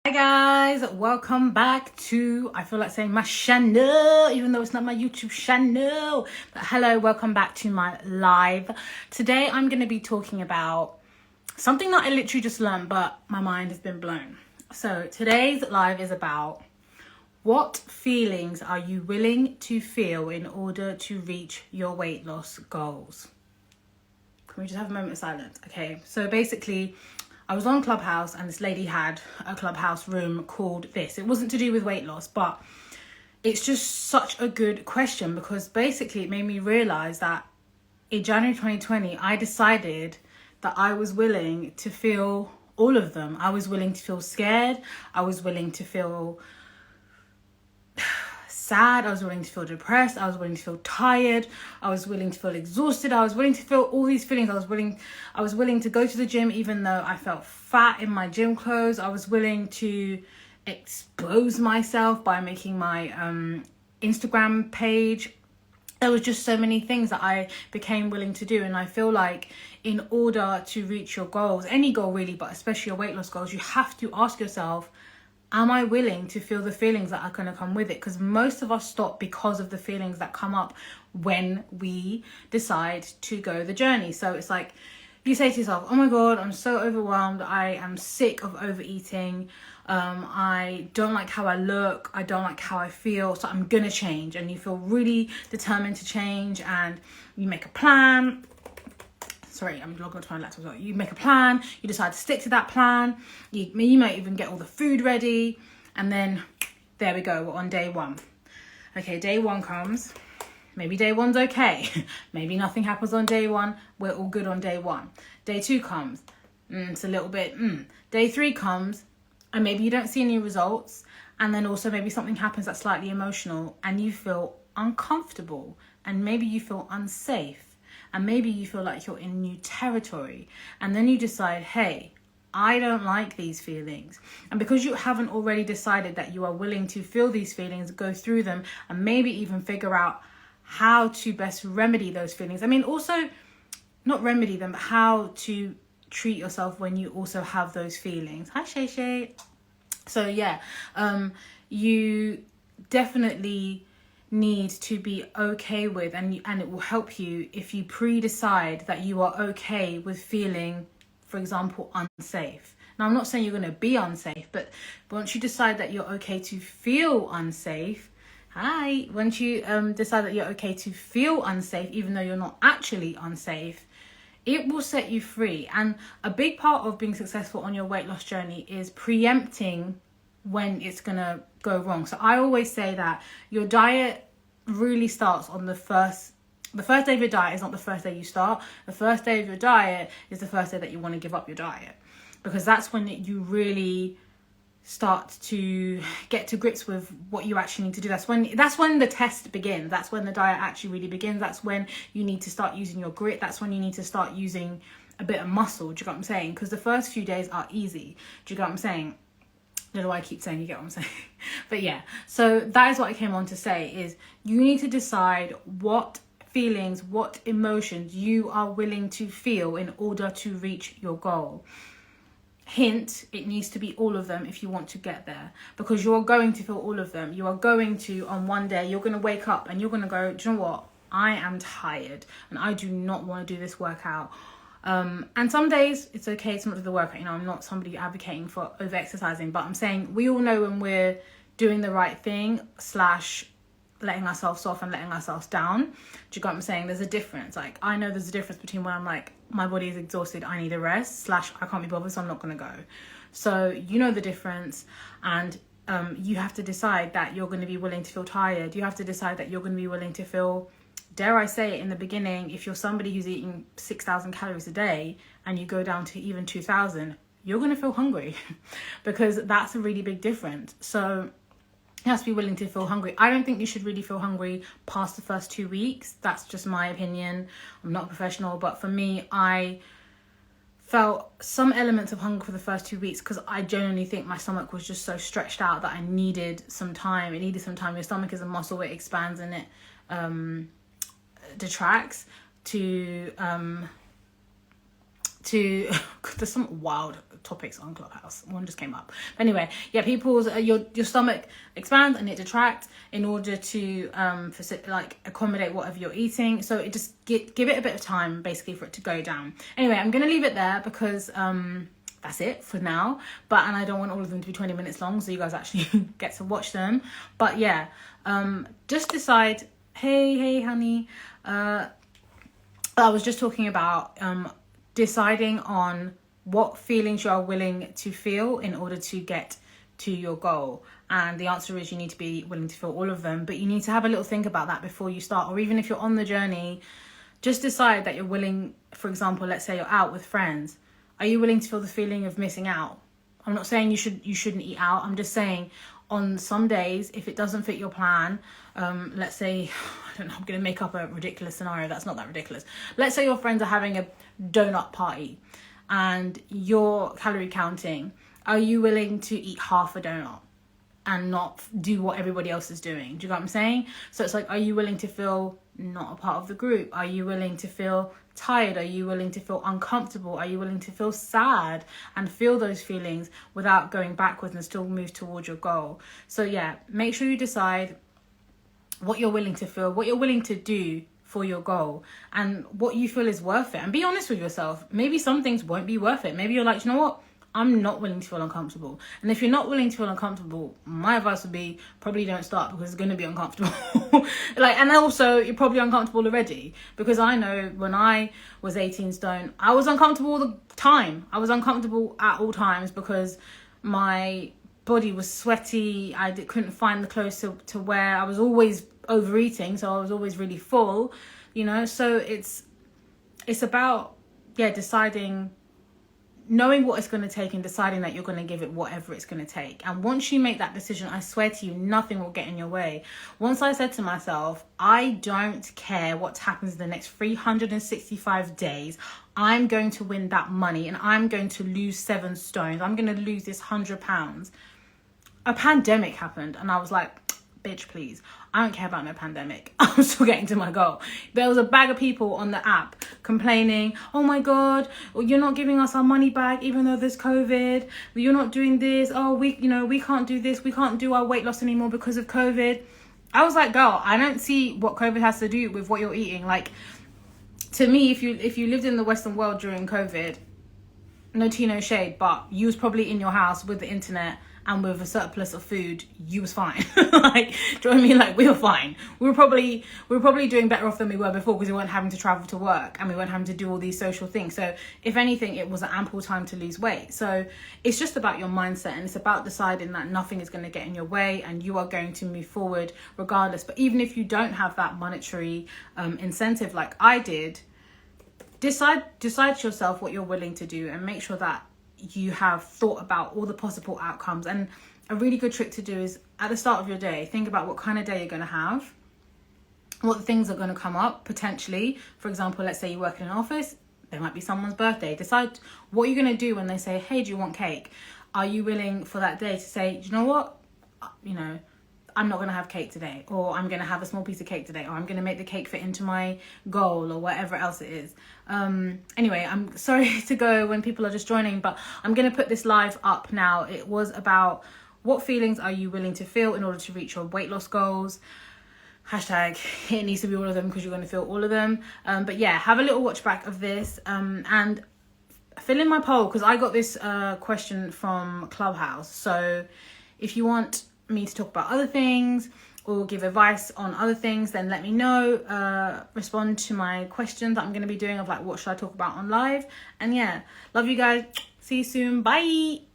Hi guys, welcome back to, I feel like saying my channel, even though it's not my YouTube channel. But hello, welcome back to my live. Today I'm going to be talking about something that I literally just learned, but my mind has been blown. So today's live is about what feelings are you willing to feel in order to reach your weight loss goals? Can we just have a moment of silence? Okay, so basically I was on Clubhouse and this lady had a Clubhouse room called this. It wasn't to do with weight loss, but it's just such a good question because basically it made me realize that in January 2020, I decided that I was willing to feel all of them. I was willing to feel scared. I was willing to feel sad. I was willing to feel depressed. I was willing to feel tired. I was willing to feel exhausted. I was willing to feel all these feelings. I was willing to go to the gym even though I felt fat in my gym clothes. I was willing to expose myself by making my Instagram page. There was just so many things that I became willing to do. And I feel like in order to reach your goals, any goal really, but especially your weight loss goals, you have to ask yourself, am I willing to feel the feelings that are going to come with it? Because most of us stop because of the feelings that come up when we decide to go the journey. So it's like you say to yourself, oh my God, I'm so overwhelmed. I am sick of overeating. I don't like how I look. I don't like how I feel. So I'm going to change. And you feel really determined to change and you make a plan. Sorry, I'm logging onto my laptop as well. You make a plan, you decide to stick to that plan, you might even get all the food ready, and then there we go, we're on day one. Okay, day one comes, maybe day one's okay, maybe nothing happens on day one, we're all good on day one. Day two comes, it's a little bit, Day three comes, and maybe you don't see any results, and then also maybe something happens that's slightly emotional, and you feel uncomfortable, and maybe you feel unsafe. And maybe you feel like you're in new territory. And then you decide, hey, I don't like these feelings. And because you haven't already decided that you are willing to feel these feelings, go through them, and maybe even figure out how to best remedy those feelings. I mean, also, not remedy them, but how to treat yourself when you also have those feelings. Hi, Shay Shay. So, yeah, you definitely need to be okay with, and it will help you if you pre-decide that you are okay with feeling, for example, unsafe. Now, I'm not saying you're going to be unsafe, but once you decide that you're okay to feel unsafe, once you decide that you're okay to feel unsafe, even though you're not actually unsafe, it will set you free. And a big part of being successful on your weight loss journey is preempting when it's gonna go wrong. So I always say that your diet really starts on the first day of your diet is not the first day you start. The first day of your diet is the first day that you want to give up your diet, because that's when you really start to get to grips with what you actually need to do. That's when the test begins. That's when the diet actually really begins. That's when you need to start using your grit. That's when you need to start using a bit of muscle. Do you get what I'm saying? Because the first few days are easy. Do you get what I'm saying? I don't know why I keep saying you get what I'm saying. But yeah, so that is what I came on to say, is you need to decide what feelings, what emotions you are willing to feel in order to reach your goal. Hint, it needs to be all of them if you want to get there, because you're going to feel all of them. You are going to, on one day, you're going to wake up and you're going to go, do you know what? I am tired and I do not want to do this workout. And some days it's okay to not do the workout. You know, I'm not somebody advocating for over exercising, but I'm saying we all know when we're doing the right thing / letting ourselves off and letting ourselves down. Do you get what I'm saying? There's a difference. Like, I know there's a difference between when I'm like, my body is exhausted, I need a rest / I can't be bothered, so I'm not going to go. So you know the difference. And you have to decide that you're going to be willing to feel tired. You have to decide that you're going to be willing to feel, dare I say it, in the beginning, if you're somebody who's eating 6,000 calories a day and you go down to even 2,000, you're going to feel hungry because that's a really big difference. So you have to be willing to feel hungry. I don't think you should really feel hungry past the first 2 weeks. That's just my opinion. I'm not a professional, but for me, I felt some elements of hunger for the first 2 weeks because I genuinely think my stomach was just so stretched out that I needed some time. It needed some time. Your stomach is a muscle, it expands and it detracts to there's some wild topics on Clubhouse. One just came up. But anyway, yeah, people's your stomach expands and it detracts in order to accommodate whatever you're eating. So it just give it a bit of time basically for it to go down. Anyway, I'm gonna leave it there because that's it for now. And I don't want all of them to be 20 minutes long, so you guys actually get to watch them. But yeah, just decide. Hey, honey. I was just talking about deciding on what feelings you are willing to feel in order to get to your goal. And the answer is you need to be willing to feel all of them, but you need to have a little think about that before you start. Or even if you're on the journey, just decide that you're willing. For example, let's say you're out with friends. Are you willing to feel the feeling of missing out? I'm not saying you shouldn't eat out. I'm just saying on some days, if it doesn't fit your plan, let's say, I don't know, I'm going to make up a ridiculous scenario. That's not that ridiculous. Let's say your friends are having a donut party and you're calorie counting. Are you willing to eat half a donut and not do what everybody else is doing? Do you know what I'm saying? So it's like, are you willing to feel not a part of the group? Are you willing to feel tired? Are you willing to feel uncomfortable? Are you willing to feel sad and feel those feelings without going backwards and still move towards your goal? So yeah, make sure you decide what you're willing to feel, what you're willing to do for your goal, and what you feel is worth it. And be honest with yourself. Maybe some things won't be worth it. Maybe you're like, you know what? I'm not willing to feel uncomfortable. And if you're not willing to feel uncomfortable, my advice would be probably don't start, because it's going to be uncomfortable. And also you're probably uncomfortable already, because I know when I was 18 stone, I was uncomfortable all the time. I was uncomfortable at all times because my body was sweaty. I couldn't find the clothes to wear. I was always overeating, so I was always really full, so it's about deciding, knowing what it's going to take and deciding that you're going to give it whatever it's going to take. And once you make that decision, I swear to you, nothing will get in your way. Once I said to myself, I don't care what happens in the next 365 days. I'm going to win that money and I'm going to lose 7 stones. I'm going to lose this £100. A pandemic happened and I was like, bitch, please. I don't care about no pandemic. I'm still getting to my goal. There was a bag of people on the app complaining, oh my God, you're not giving us our money back even though there's COVID. You're not doing this. Oh, we can't do this. We can't do our weight loss anymore because of COVID. I was like, girl, I don't see what COVID has to do with what you're eating. Like, to me, if you lived in the Western world during COVID, no tea, no shade, but you was probably in your house with the internet and with a surplus of food, you was fine. Do you know what I mean? Like, we were fine. We were probably doing better off than we were before, because we weren't having to travel to work and we weren't having to do all these social things. So if anything, it was an ample time to lose weight. So it's just about your mindset, and it's about deciding that nothing is going to get in your way and you are going to move forward regardless. But even if you don't have that monetary incentive like I did, decide to yourself what you're willing to do, and make sure that you have thought about all the possible outcomes. And a really good trick to do is, at the start of your day, think about what kind of day you're going to have, what things are going to come up potentially. For example, let's say you work in an office, there might be someone's birthday. Decide what you're going to do when they say, hey, do you want cake? Are you willing for that day to say, do you know what, I'm not going to have cake today, or I'm going to have a small piece of cake today, or I'm going to make the cake fit into my goal, or whatever else it is. Anyway, I'm sorry to go when people are just joining, but I'm going to put this live up now. It was about what feelings are you willing to feel in order to reach your weight loss goals. Hashtag it needs to be all of them, because you're going to feel all of them. But yeah, have a little watch back of this and fill in my poll, because I got this question from Clubhouse. So if you want me to talk about other things or give advice on other things, then let me know. Respond to my questions that I'm going to be doing of like, what should I talk about on live? And yeah, love you guys. See you soon. Bye.